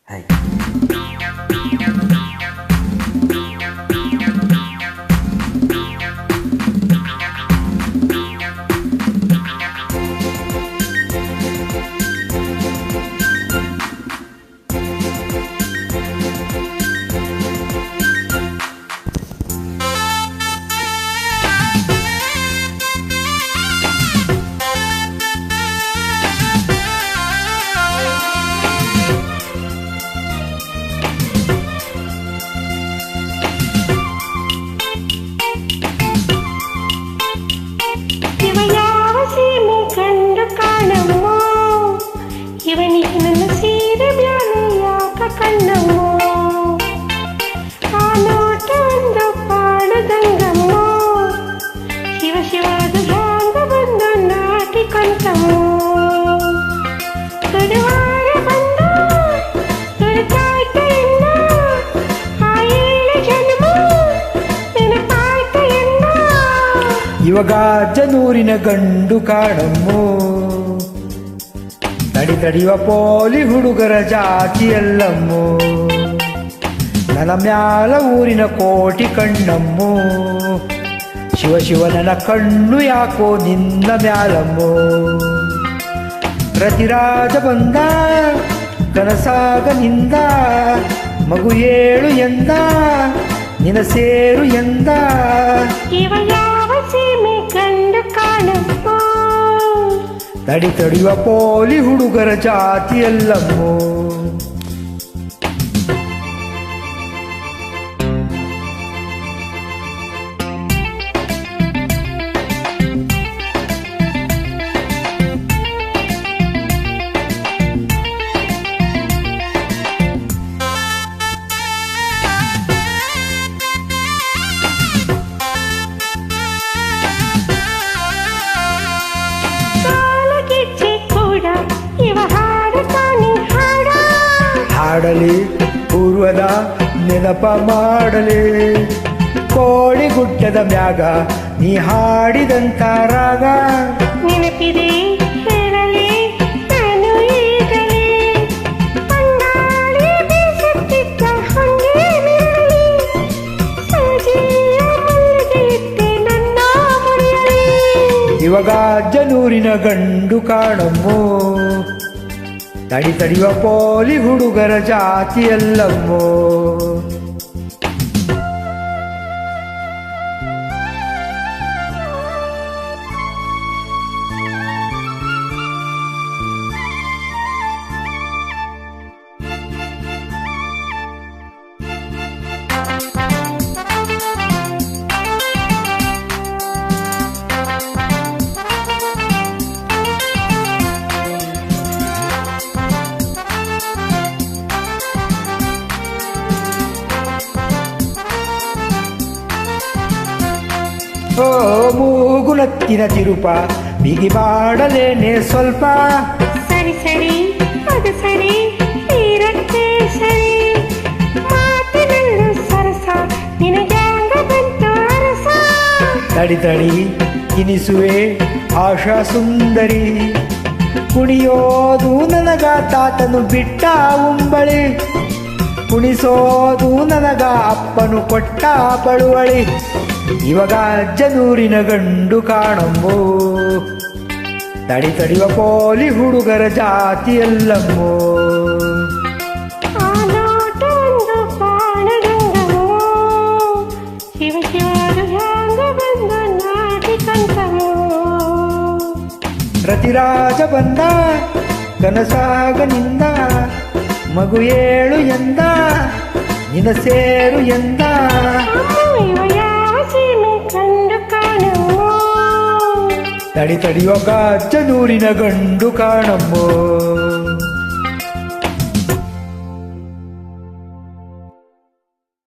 Hi. ಇವನಿಗೆ ನನ್ನ ಸೀರೆ ಬ್ಯಾನೆ ಯಾಕ ಕಣ್ಣಮ್ಮೋ ಆ ನೋಟ ಒಂದು ಪಾಡದಂಗಮ್ಮೋ ಶಿವ ಶಿವದು ಹ್ಯಾಂಗ ಬಂದು ನಾಟಿ ಕಂತಮ್ಮೋ ತುಡುವಾರ ಬಂದ ತುಡುಕಾಯ್ತ ಎನ್ನ ಆ ಏಳು ಜನ್ಮ ನೆನಪಾಯ್ತ ಎನ್ನ ಇವಾಗ ಜನೂರಿನ ಗಂಡು ಕಾಣಮ್ಮೋ ತಡಿಯುವ ಪೋಲಿ ಹುಡುಗರ ಜಾತಿಯಲ್ಲಮ್ಮೋ ನನ್ನ ಮ್ಯಾಲ ಊರಿನ ಕೋಟಿ ಕಣ್ಣಮ್ಮೋ ಶಿವ ಶಿವ ನನ್ನ ಕಣ್ಣು ಯಾಕೋ ನಿನ್ನ ಮ್ಯಾಲಮ್ಮೋ ರತಿರಾಜ ಬಂದ ಕನಸಾಗ ನಿಂದ ಮಗು ಏಳು ಎಂದ ನಿನ ಸೇರು ಎಂದ ಇವ ಯಾವ ಸೀಮೆ ಕಂಡು ಕಾಣಪ್ಪೋ ತಡಿಯುವ ಪೋಲಿ ಹುಡುಗರ ಜಾತಿಯಲ್ಲಮ್ಮೋ ಹಾಡಲಿ ಪೂರ್ವದ ನೆನಪ ಮಾಡಲಿ ಕೋಳಿಗುಡ್ಡದ ಮ್ಯಾಗ ನೀ ಹಾಡಿದಂತ ರಾಗ ನೆನಪಿದೆ ಹೇಳಲಿ ನಾನು ಈಗಲೇ ಬಂಗಾಳಿ ಬೀಸುತ್ತಿದ್ದ ಹಂಗೆ ನಿರಳಿ ಸೂಜಿಯ ಮಲ್ಲಿಗೆ ಇಟ್ಟೆ ನನ್ನ ಮುಡಿಯಲಿ ಇವಾಗ ಜನೂರಿನ ಗಂಡು ಕಾಣಮ್ಮೋ ತಡಿಯುವ ಪೋಲಿ ಹುಡುಗರ ಜಾತಿಯಲ್ಲಮ್ಮೋ ಓ ಮೂಗುಲತ್ತಿನ ತಿರುಪ ಬಿಗಿ ಮಾಡಲೇನೆ ಸ್ವಲ್ಪ ಸರಿ ಸರಿ ಅದು ಸರಿ ತೀರಕ್ಕೆ ಸರಿ ಮಾತಿನಲ್ಲೂ ಸರಸ ನಿನಗ್ಯಾಂಗ ಬಂತು ಅರಸ ತಡಿ ತಿನಿಸುವೆ ಆಶಾ ಸುಂದರಿ ಕುಣಿಯೋದು ನನಗ ತಾತನು ಬಿಟ್ಟ ಉಂಬಳಿ ಕುಣಿಸೋದು ನನಗ ಅಪ್ಪನು ಕೊಟ್ಟ ಬಳುವಳಿ ಇವಾಗ ಜನೂರಿನ ಗಂಡು ಕಾಣಮ್ಮೋ ತಡಿಯುವ ಪೋಲಿ ಹುಡುಗರ ಜಾತಿಯಲ್ಲಮ್ಮೋ ಆ ನೋಟ ಒಂದು ಪಾಡದಂಗಮ್ಮೋ ಶಿವ ಶಿವದು ಹ್ಯಾಂಗ ಬಂದು ನಾಟಿ ಕಂತಮ್ಮೋ ರತಿರಾಜ ಬಂದ ಕನಸಾಗ ನಿಂದ ಮಗು ಏಳು ಎಂದ ನಿನ ಸೇರು ಎಂದ ಇವ ಯಾವ ಸೀಮೆ ಕಂಡು ಕಾಣಮ್ಮೋ ತಡಿಯುವ ಜನೂರಿನ ಗಂಡು ಕಾಣಮ್ಮೋ